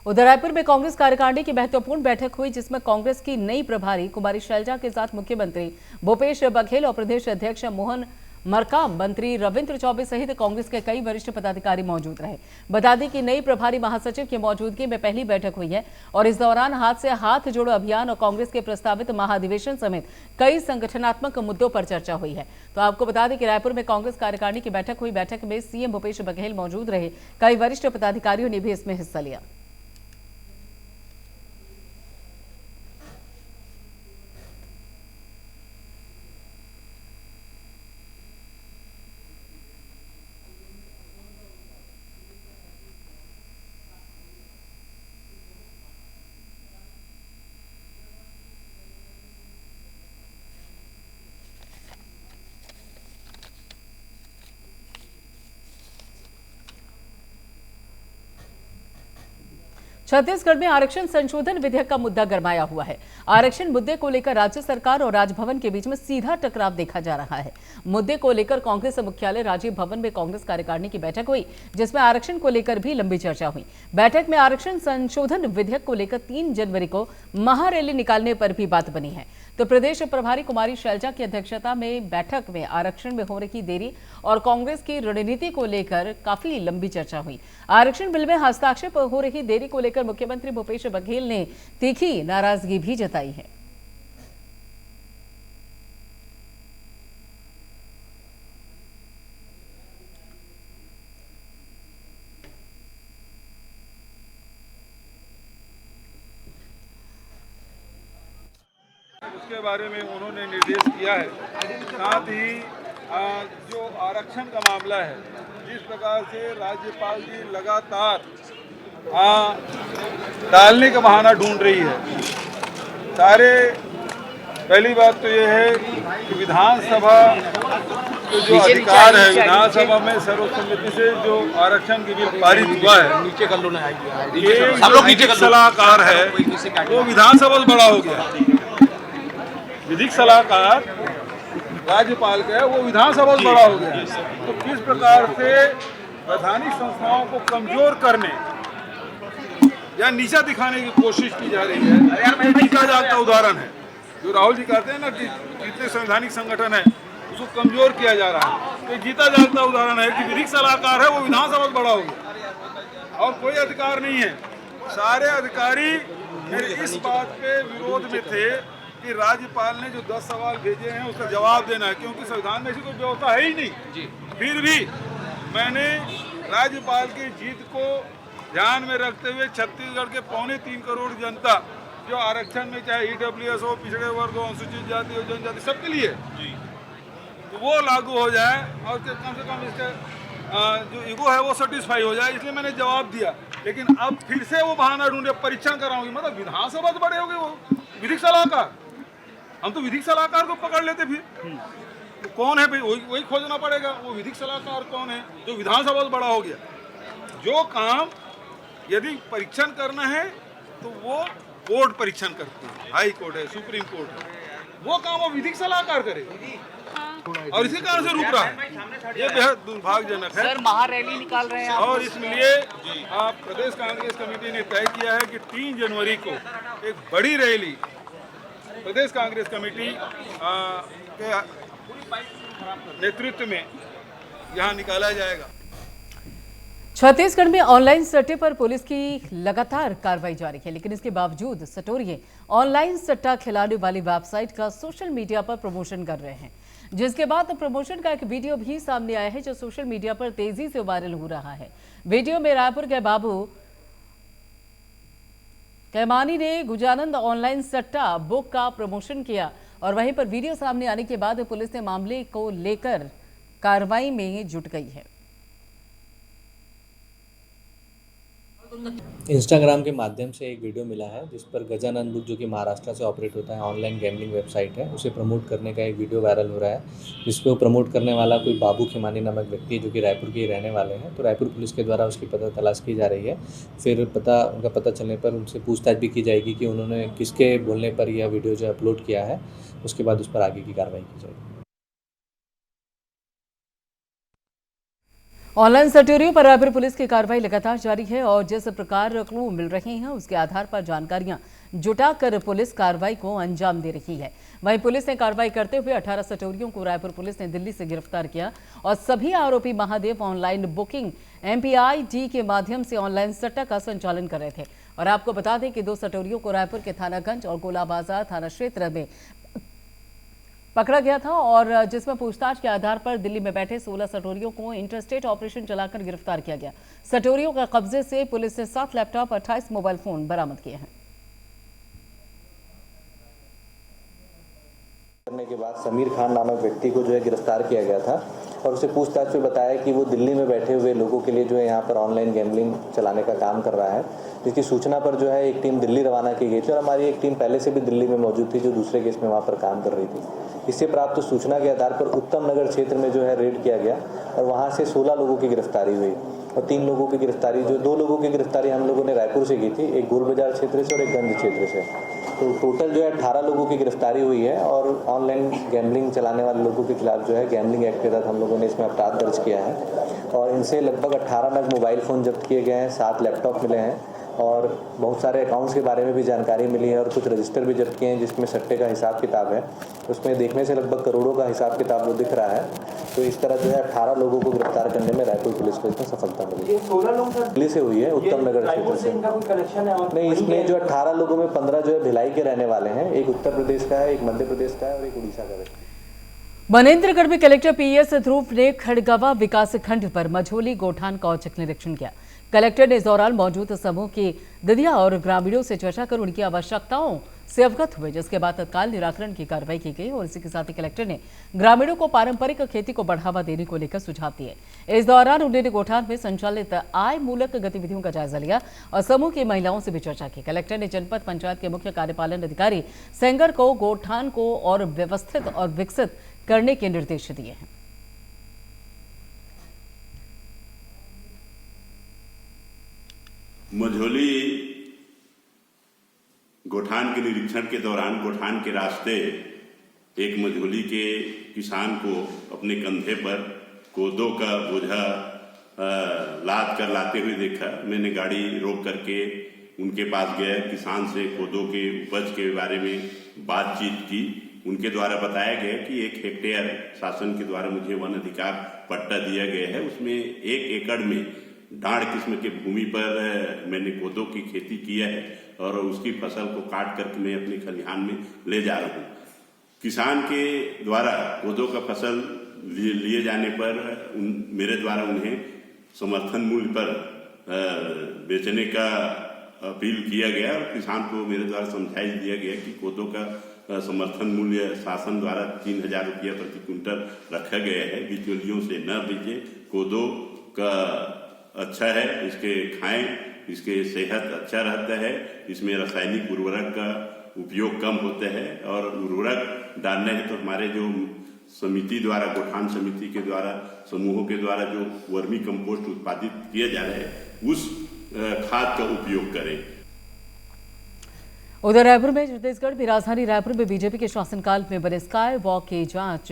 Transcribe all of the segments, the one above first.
उधर रायपुर में कांग्रेस कार्यकारिणी की महत्वपूर्ण बैठक हुई, जिसमें कांग्रेस की नई प्रभारी कुमारी शैलजा के साथ मुख्यमंत्री भूपेश बघेल और प्रदेश अध्यक्ष मोहन मरकाम, मंत्री रविंद्र चौबे सहित कांग्रेस के कई वरिष्ठ पदाधिकारी मौजूद रहे। बता दें कि नई प्रभारी महासचिव की मौजूदगी में पहली बैठक हुई है और इस दौरान हाथ से हाथ जोड़ो अभियान और कांग्रेस के प्रस्तावित महाधिवेशन समेत कई संगठनात्मक मुद्दों पर चर्चा हुई है। तो आपको बता दें कि रायपुर में कांग्रेस कार्यकारिणी की बैठक हुई। बैठक में सीएम भूपेश बघेल मौजूद रहे। कई वरिष्ठ पदाधिकारियों ने भी इसमें हिस्सा लिया। छत्तीसगढ़ में आरक्षण संशोधन विधेयक का मुद्दा गरमाया हुआ है। आरक्षण मुद्दे को लेकर राज्य सरकार और राजभवन के बीच में सीधा टकराव देखा जा रहा है। मुद्दे को लेकर कांग्रेस मुख्यालय राजीव भवन में कांग्रेस कार्यकारिणी की बैठक हुई, जिसमें आरक्षण को लेकर भी लंबी चर्चा हुई। बैठक में आरक्षण संशोधन विधेयक को लेकर 3 जनवरी को महारैली निकालने पर भी बात बनी है। तो प्रदेश प्रभारी कुमारी शैलजा की अध्यक्षता में बैठक में आरक्षण में हो रही देरी और कांग्रेस की रणनीति को लेकर काफी लंबी चर्चा हुई। आरक्षण बिल में हस्ताक्षर हो रही देरी को लेकर मुख्यमंत्री भूपेश बघेल ने तीखी नाराजगी भी जताई है। उसके बारे में उन्होंने निर्देश किया है। साथ ही जो आरक्षण का मामला है, जिस प्रकार से राज्यपाल जी लगातार टालने का बहाना ढूंढ रही है। पहली बात तो ये है कि विधानसभा के जो अधिकार है, विधानसभा में सर्वसम्मति से जो आरक्षण की बिल पारित हुआ है, ये सलाहकार है वो विधानसभा से बड़ा हो गया। विधिक सलाहकार राज्यपाल का है वो विधानसभा से बड़ा हो गया। तो किस प्रकार से वैधानिक संस्थाओं को कमजोर करने या नीचा दिखाने की कोशिश की जा रही है, जीता जागता उदाहरण है। जो राहुल जी कहते हैं ना कि जितने संवैधानिक संगठन है उसको कमजोर किया जा रहा है, तो जीता जागता उदाहरण है कि विधिक सलाहकार है वो विधानसभा से बड़ा हो गया और कोई अधिकार नहीं है। सारे अधिकारी मेरे इस बात पे विरोध में थे कि राज्यपाल ने जो 10 सवाल भेजे हैं उसका जवाब देना है, क्योंकि संविधान में ऐसी कोई व्यवस्था है ही नहीं। फिर भी मैंने राज्यपाल की जीत को ध्यान में रखते हुए छत्तीसगढ़ के 3.25 करोड़ जनता जो आरक्षण में, चाहे ईडब्ल्यूएस हो, पिछड़े वर्ग हो, अनुसूचित जाति हो, जनजाति, सबके लिए तो वो लागू हो जाए और कम से कम इसका जो ईगो है वो सेटिस्फाई हो जाए, इसलिए मैंने जवाब दिया। लेकिन अब फिर से वो बहाना ढूंढे, परीक्षण कराऊंगी। मतलब विधानसभा से बड़े हो गए वो विधिक सलाहकार। हम तो विधिक सलाहकार को पकड़ लेते, फिर तो कौन है भाई, वही खोजना पड़ेगा। वो विधिक सलाहकार कौन है जो विधानसभा से बड़ा हो गया। जो काम यदि परीक्षण करना है तो वो कोर्ट परीक्षण करती है, हाई कोर्ट है, सुप्रीम कोर्ट है, वो काम वो विधिक सलाहकार करे और इसी कारण से रुक रहा है। ये बेहद दुर्भाग्यजनक है। सर, महारैली निकाल रहे हैं और इसलिए प्रदेश कांग्रेस कमेटी ने तय किया है कि 3 जनवरी को एक बड़ी रैली प्रदेश कांग्रेस कमेटी के नेतृत्व में यहाँ निकाला जाएगा। छत्तीसगढ़ में ऑनलाइन सट्टे पर पुलिस की लगातार कार्रवाई जारी है, लेकिन इसके बावजूद सटोरिये ऑनलाइन सट्टा खिलाने वाली वेबसाइट का सोशल मीडिया पर प्रमोशन कर रहे हैं, जिसके बाद प्रमोशन का एक वीडियो भी सामने आया है जो सोशल मीडिया पर तेजी से वायरल हो रहा है। वीडियो में रायपुर के बाबू कैमानी ने गुजानंद ऑनलाइन सट्टा बुक का प्रमोशन किया और वहीं पर वीडियो सामने आने के बाद पुलिस ने मामले को लेकर कार्रवाई में जुट गई है। इंस्टाग्राम के माध्यम से एक वीडियो मिला है जिस पर गजानंद बुक, जो कि महाराष्ट्र से ऑपरेट होता है, ऑनलाइन गैम्बलिंग वेबसाइट है, उसे प्रमोट करने का एक वीडियो वायरल हो रहा है, जिस पे वो प्रमोट करने वाला कोई बाबू खेमानी नामक व्यक्ति है जो कि रायपुर के ही रहने वाले हैं। तो रायपुर पुलिस के द्वारा उसकी पता तलाश की जा रही है। फिर उनका पता चलने पर उनसे पूछताछ भी की जाएगी कि उन्होंने किसके बोलने पर यह वीडियो जो अपलोड किया है, उसके बाद उस पर आगे की कार्रवाई की जाएगी। ऑनलाइन सटोरियों पर रायपुर पुलिस की कार्रवाई लगातार जारी है और जिस प्रकार क्लू मिल रहे हैं उसके आधार पर जानकारियां जुटाकर पुलिस कार्रवाई को अंजाम दे रही है। वहीं पुलिस ने कार्रवाई करते हुए 18 सटोरियों को रायपुर पुलिस ने दिल्ली से गिरफ्तार किया और सभी आरोपी महादेव ऑनलाइन बुकिंग MPID के माध्यम से ऑनलाइन सट्टा का संचालन कर रहे थे। और आपको बता दें कि 2 सटोरियों को रायपुर के थानागंज और गोला बाजार थाना क्षेत्र में पकड़ा गया था और जिसमें पूछताछ के आधार पर दिल्ली में बैठे 16 सटोरियों को इंटरस्टेट ऑपरेशन चलाकर गिरफ्तार किया गया। सटोरियों का कब्जे से पुलिस ने 7 लैपटॉप 28 मोबाइल फोन बरामद किए हैं। करने के बाद समीर खान नामक व्यक्ति को जो है गिरफ्तार किया गया था और उसे पूछताछ में बताया कि वो दिल्ली में बैठे हुए लोगों के लिए जो है यहाँ पर ऑनलाइन गैम्बलिंग चलाने का काम कर रहा है। जिसकी सूचना पर जो है एक टीम दिल्ली रवाना की गई थी और हमारी एक टीम पहले से भी दिल्ली में मौजूद थी जो दूसरे केस में वहाँ पर काम कर रही थी। इससे प्राप्त सूचना के आधार पर उत्तम नगर क्षेत्र में जो है रेड किया गया और वहाँ से 16 लोगों की गिरफ्तारी हुई और 3 लोगों की गिरफ्तारी 2 लोगों की गिरफ्तारी हम लोगों ने रायपुर से की थी, एक गोल बाजार क्षेत्र से और एक गंज क्षेत्र से। तो टोटल जो है 18 लोगों की गिरफ्तारी हुई है और ऑनलाइन गैम्बलिंग चलाने वाले लोगों के खिलाफ जो है गैम्बलिंग एक्ट के तहत हम लोगों ने इसमें अपराध दर्ज किया है और इनसे लगभग 18 नग मोबाइल फ़ोन जब्त किए गए हैं, 7 लैपटॉप मिले हैं और बहुत सारे अकाउंट्स के बारे में भी जानकारी मिली है और कुछ रजिस्टर भी जब्त किए हैं जिसमें सट्टे का हिसाब किताब है। उसमें देखने से लगभग करोड़ों का हिसाब किताब वो दिख रहा है। तो इस तरह जो है 18 लोगों को गिरफ्तार करने में रायपुर पुलिस को इसमें सफलता मिली। 16 लोग दिल्ली से हुई है, उत्तम नगर क्षेत्र से। इनका कोई कनेक्शन है? और नहीं, इसमें जो 18 लोगों में 15 जो है भिलाई के रहने वाले हैं, एक उत्तर प्रदेश का है, एक मध्य प्रदेश का है और एक उड़ीसा का है। मनेंद्रगढ़ में कलेक्टर PS ध्रुव ने खड़गवा विकास खंड पर मझोली गोठान का औचक निरीक्षण किया। कलेक्टर ने इस दौरान मौजूद समूह के ददिया और ग्रामीणों से चर्चा कर उनकी आवश्यकताओं से अवगत हुए, जिसके बाद तत्काल निराकरण की कार्रवाई की गई और इसी के साथ ही कलेक्टर ने ग्रामीणों को पारंपरिक खेती को बढ़ावा देने को लेकर सुझाव दिए। इस दौरान उन्होंने गोठान में संचालित आय मूलक गतिविधियों का जायजा लिया और समूह की महिलाओं से भी चर्चा की। कलेक्टर ने जनपद पंचायत के मुख्य कार्यपालन अधिकारी सेंगर को गोठान को और व्यवस्थित और विकसित करने के निर्देश दिए हैं। मझोली गोठान के निरीक्षण के दौरान गोठान के रास्ते एक मझोली के किसान को अपने कंधे पर कोदो का बोझा लाद कर लाते हुए देखा। मैंने गाड़ी रोक करके उनके पास गया, किसान से कोदो के उपज के बारे में बातचीत की। उनके द्वारा बताया गया कि 1 हेक्टेयर शासन के द्वारा मुझे वन अधिकार पट्टा दिया गया है, उसमें 1 एकड़ में डाढ़ किस्म के भूमि पर मैंने कोदो की खेती किया है और उसकी फसल को काट करके मैं अपने खलिहान में ले जा रहा हूँ। किसान के द्वारा कोदो का फसल लिए जाने पर मेरे द्वारा उन्हें समर्थन मूल्य पर बेचने का अपील किया गया और किसान को मेरे द्वारा समझाइश दिया गया कि कोदो का समर्थन मूल्य शासन द्वारा 3000 रुपया प्रति क्विंटल रखा गया है, बिचौलियों से न बेचे। कोदो का अच्छा है, इसके खाएं, इसके सेहत अच्छा रहता है, इसमें रासायनिक उर्वरक का उपयोग कम होता है और उर्वरक डालना है तो हमारे जो समिति द्वारा, गोठान समिति के द्वारा, समूहों के द्वारा जो वर्मी कंपोस्ट उत्पादित किया जा रहा है उस खाद का उपयोग करें। उधर रायपुर में छत्तीसगढ़ भी राजधानी रायपुर में बीजेपी के शासनकाल में बने स्काई वॉक की जांच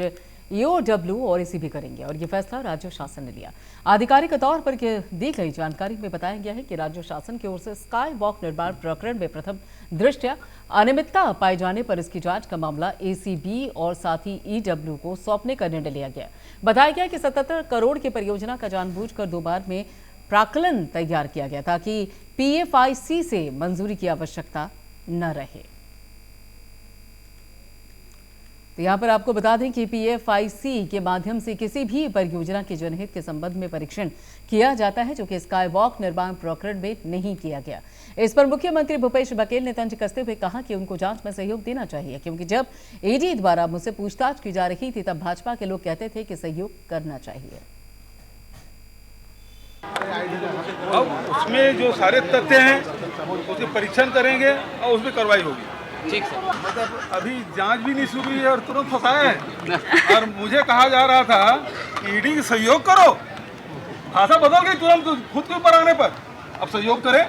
EOW और ACB करेंगे और ये फैसला राज्य शासन ने लिया। आधिकारिक तौर पर दी गई जानकारी में बताया गया है कि राज्य शासन की ओर से स्काई वॉक निर्माण प्रकरण में प्रथम दृष्टया अनियमितता पाए जाने पर इसकी जांच का मामला ACB और साथ ही EW को सौंपने का निर्णय लिया गया। बताया गया कि 77 करोड़ की परियोजना का जानबूझकर 2 बार में प्राक्कलन तैयार किया गया ताकि PFIC से मंजूरी की आवश्यकता न रहे। तो यहाँ पर आपको बता दें कि PFIC के माध्यम से किसी भी परियोजना के जनहित के संबंध में परीक्षण किया जाता है, जो कि स्काई वॉक निर्माण प्रकरण में नहीं किया गया। इस पर मुख्यमंत्री भूपेश बघेल ने तंज कसते हुए कहा कि उनको जांच में सहयोग देना चाहिए, क्योंकि जब ED द्वारा मुझसे पूछताछ की जा रही थी तब भाजपा के लोग कहते थे कि सहयोग करना चाहिए। अब उसमें जो सारे तथ्य हैं उसके परीक्षण करेंगे और उसमें कार्रवाई होगी। ठीक सर। मतलब अभी जांच भी नहीं शुरू हुई है और तुरंत फंसाया है और मुझे कहा जा रहा था कि ED सहयोग करो, भाषा बदल गई तुरंत खुद के ऊपर आने पर। अब सहयोग करें,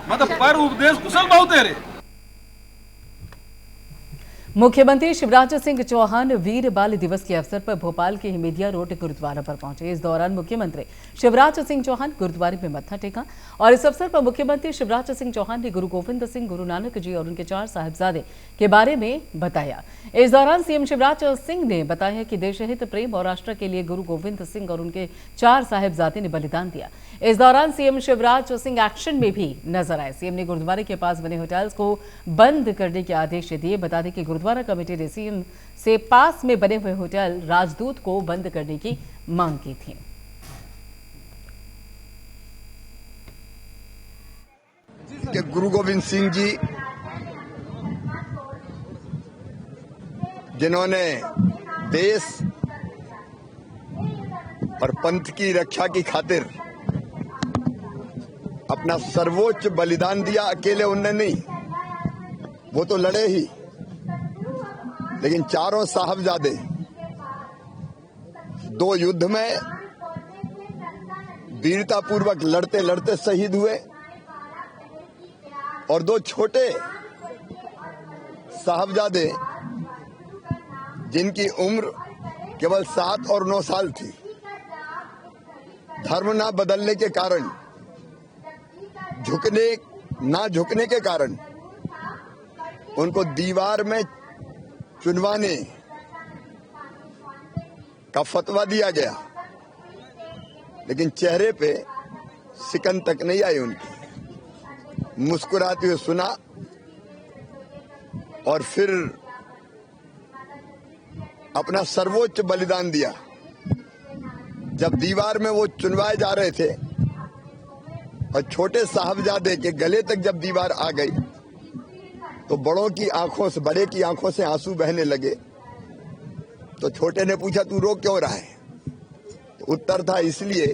मतलब पर उपदेश कुशल बहुत है रे। मुख्यमंत्री शिवराज सिंह चौहान वीर बाल दिवस के अवसर पर भोपाल के हिमेदिया रोड गुरुद्वारा पर पहुंचे। इस दौरान मुख्यमंत्री शिवराज सिंह चौहान गुरुद्वारे में मत्था टेका और इस अवसर पर मुख्यमंत्री शिवराज सिंह चौहान ने गुरु गोविंद सिंह, गुरु नानक जी और उनके 4 साहिबजादे के बारे में बताया। इस दौरान सीएम शिवराज सिंह ने बताया कि देशहित, प्रेम और राष्ट्र के लिए गुरु गोविंद सिंह और उनके 4 साहिबजादे ने बलिदान दिया। इस दौरान सीएम शिवराज सिंह एक्शन में भी नजर आए। सीएम ने गुरुद्वारे के पास बने होटल्स को बंद करने के आदेश दिए। बता दें कि गुरुद्वारा कमेटी ने सीएम से पास में बने हुए होटल राजदूत को बंद करने की मांग की थी। कि गुरु गोविंद सिंह जी जिन्होंने देश और पंथ की रक्षा की खातिर अपना सर्वोच्च बलिदान दिया, अकेले उनने नहीं, वो तो लड़े ही, लेकिन 4 साहबजादे 2 युद्ध में वीरतापूर्वक लड़ते लड़ते शहीद हुए और 2 छोटे साहबजादे जिनकी उम्र केवल 7 और 9 साल थी, धर्म ना बदलने के कारण, झुकने के कारण उनको दीवार में चुनवाने का फतवा दिया गया, लेकिन चेहरे पे सिकन तक नहीं आई उनकी। मुस्कुराते हुए सुना और फिर अपना सर्वोच्च बलिदान दिया। जब दीवार में वो चुनवाए जा रहे थे और छोटे साहबजादे के गले तक जब दीवार आ गई तो बड़े की आंखों से आंसू बहने लगे। तो छोटे ने पूछा, तू रो क्यों रहा है? तो उत्तर था, इसलिए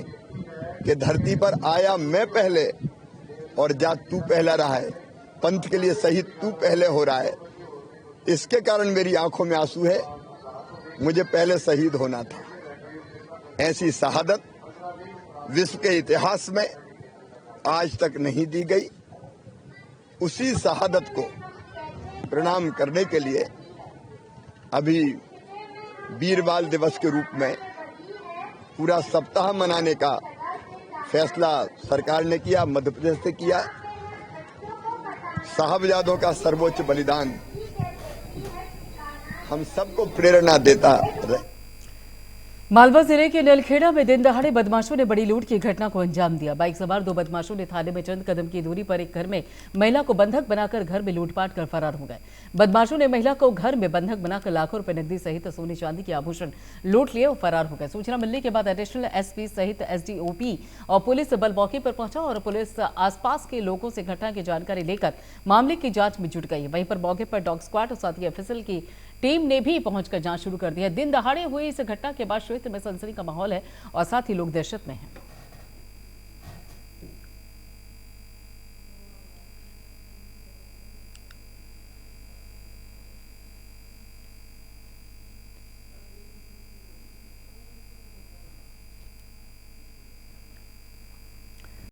कि धरती पर आया मैं पहले और जा तू पहला रहा है, पंथ के लिए शहीद तू पहले हो रहा है, इसके कारण मेरी आंखों में आंसू है, मुझे पहले शहीद होना था। ऐसी शहादत विश्व के इतिहास में आज तक नहीं दी गई। उसी शहादत को प्रणाम करने के लिए अभी वीर बाल दिवस के रूप में पूरा सप्ताह मनाने का फैसला सरकार ने किया, मध्य प्रदेश से किया। साहबजादों का सर्वोच्च बलिदान हम सबको प्रेरणा देता रहे। मालवा जिले के नलखेड़ा में दिन दहाड़े बदमाशों ने बड़ी लूट की घटना को अंजाम दिया। बाइक सवार 2 बदमाशों ने थाने में चंद कदम की दूरी पर एक घर में महिला को बंधक बनाकर घर में लूटपाट कर फरार हो गए। बदमाशों ने महिला को घर में बंधक बनाकर लाखों रुपए नकदी सहित सोने चांदी के आभूषण लूट लिए और फरार हो गए। सूचना मिलने के बाद एडिशनल एसपी सहित एसडीओपी और पुलिस बल मौके पर पहुंचा और पुलिस आसपास के लोगों से घटना की जानकारी लेकर मामले की जांच में जुट गई। वहीं पर मौके पर डॉग स्क्वाड और साथ ही एफएसएल की टीम ने भी पहुंचकर जांच शुरू कर दी है। दिन दहाड़े हुई इस घटना के बाद क्षेत्र में सनसनी का माहौल है और साथ ही लोग दहशत में हैं।